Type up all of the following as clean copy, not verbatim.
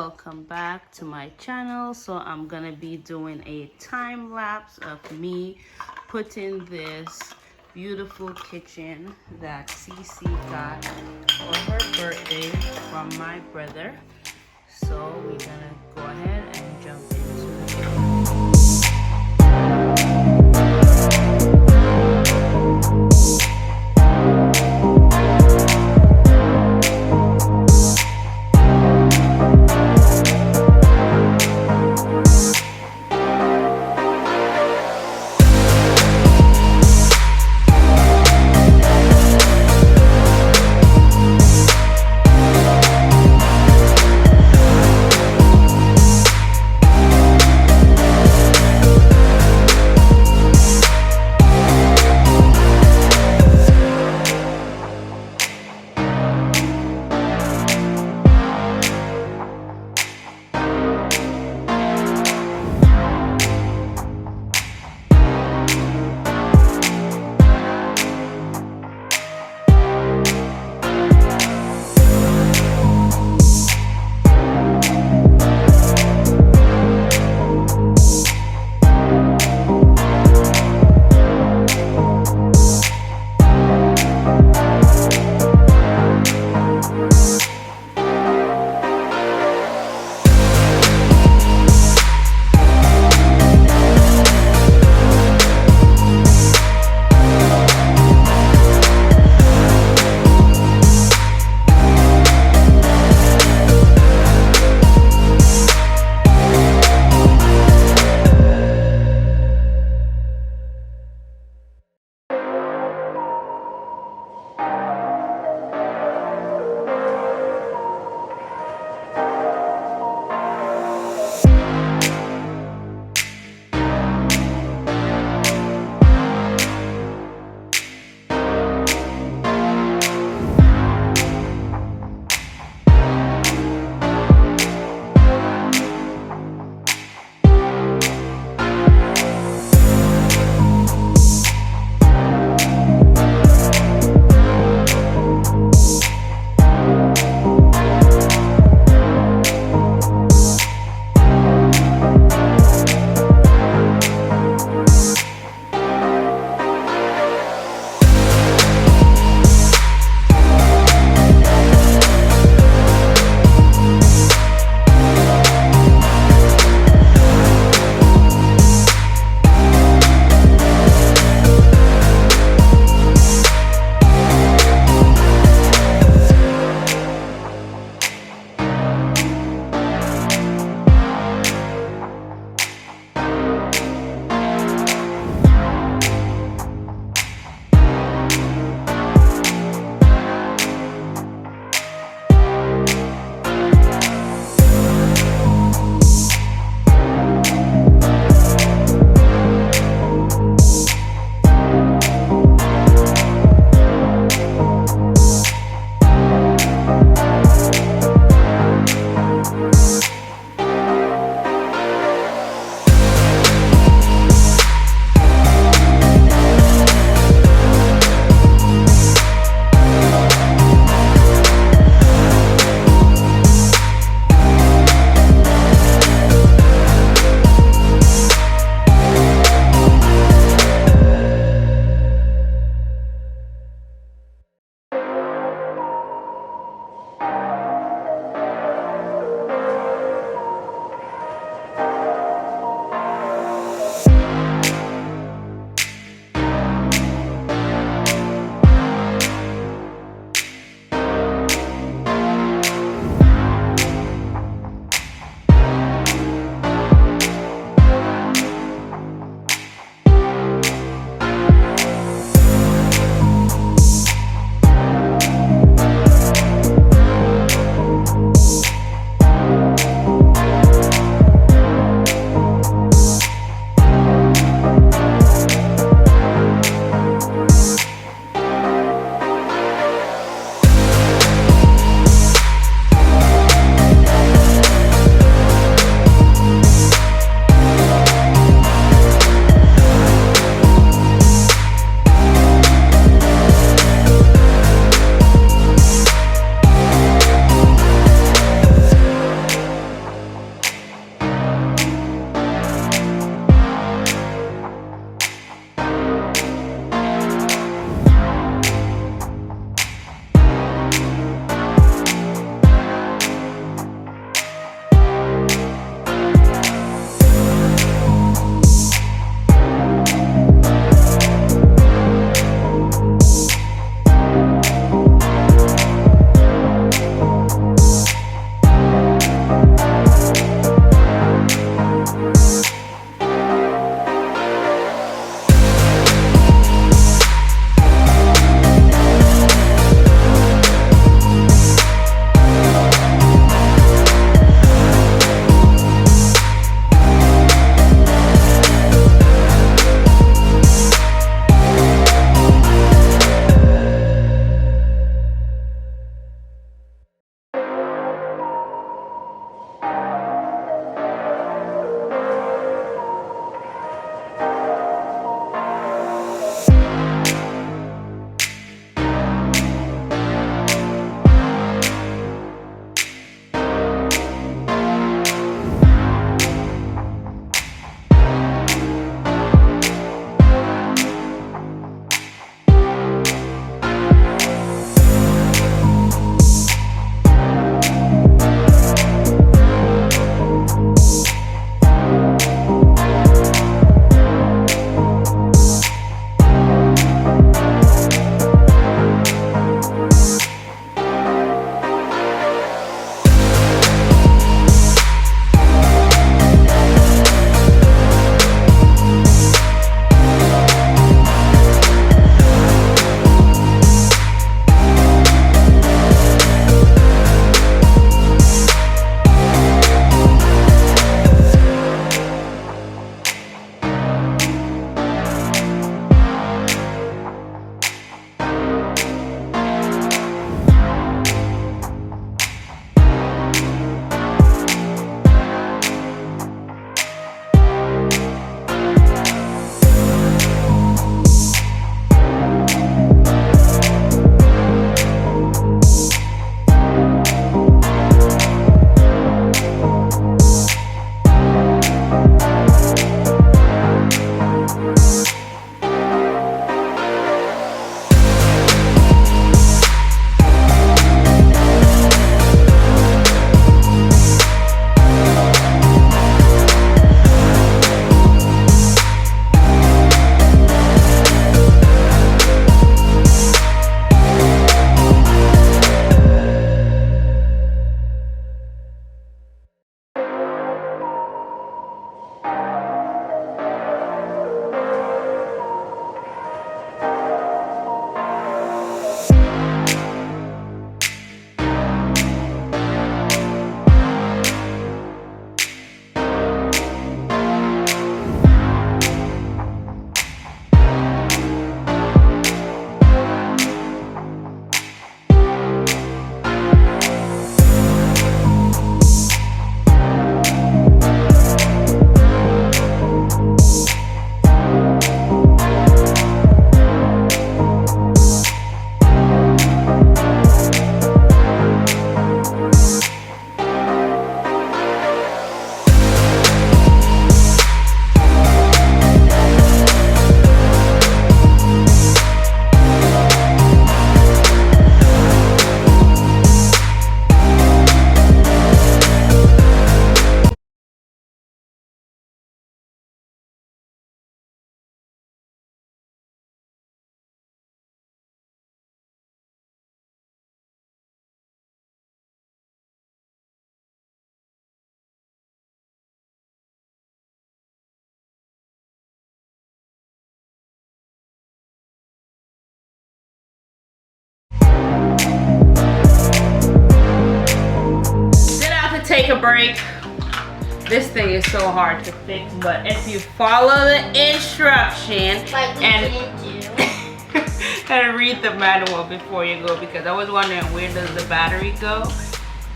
welcome back to my channel. So I'm gonna be doing a time lapse of me putting this beautiful kitchen that Cece got for her birthday from my brother. So we're gonna go ahead and jump into it. break. This thing is so hard to fix, but if you follow the instruction and read the manual before you go, because I was wondering where does the battery go,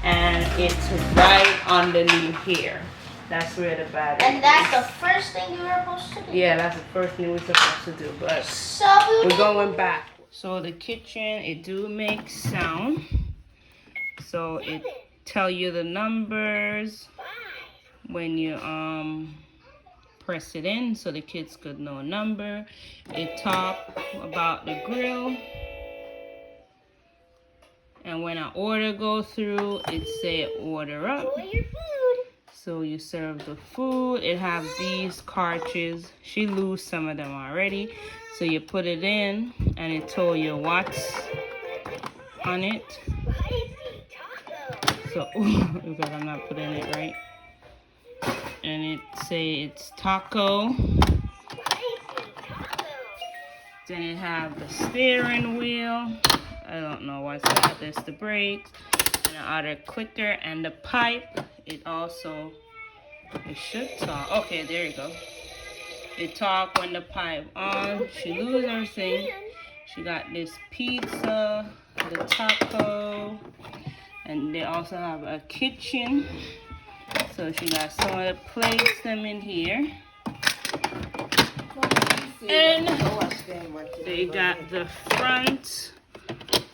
and it's right underneath here. That's where the battery And that's the first thing you were supposed to do? Yeah, that's the first thing we're supposed to do, but we're going back. So the kitchen, it do make sound. So it tell you the numbers when you press it in, so the kids could know a number. It talk about the grill. And when an order go through, it say order up. So you serve the food. It have these cartridges. She lose some of them already. So you put it in and it told you what's on it. So, because I'm not putting it right. And it say it's taco. Then it have the steering wheel. I don't know what's that. There's the brakes. And the other clicker and the pipe. It also, it should talk. Okay, there you go. It talk when the pipe on. She lose everything. She got this pizza, the taco, and they also have a kitchen. So she got some of the plates them in here. And they got the front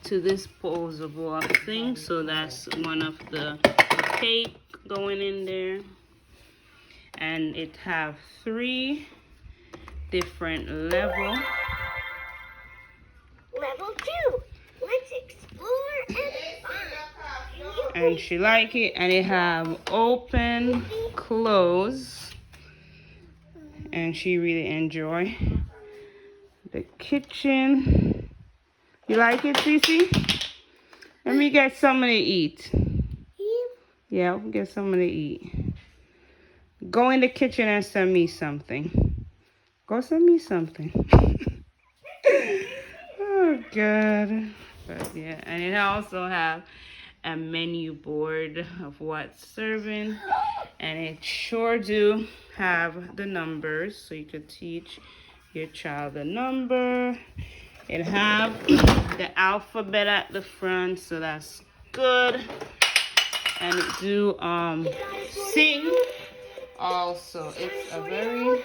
to this posable thing. So that's one of the cake going in there. And it have 3 different levels. Level 2. Let's explore and find. And she like it. And it have open, close. And she really enjoy the kitchen. You like it, Cece? Let me get something to eat. Yeah, we'll get something to eat. Go in the kitchen and send me something. Go send me something. Oh, God. But, yeah, and it also have a menu board of what's serving. And it sure do have the numbers, so you could teach your child the number. It have the alphabet at the front, so that's good. And it do sing also. It's a very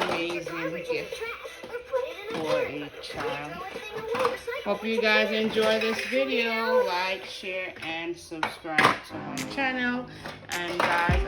amazing gift for a child. Hope you guys enjoy this video. Like, share, and subscribe to my channel. And guys,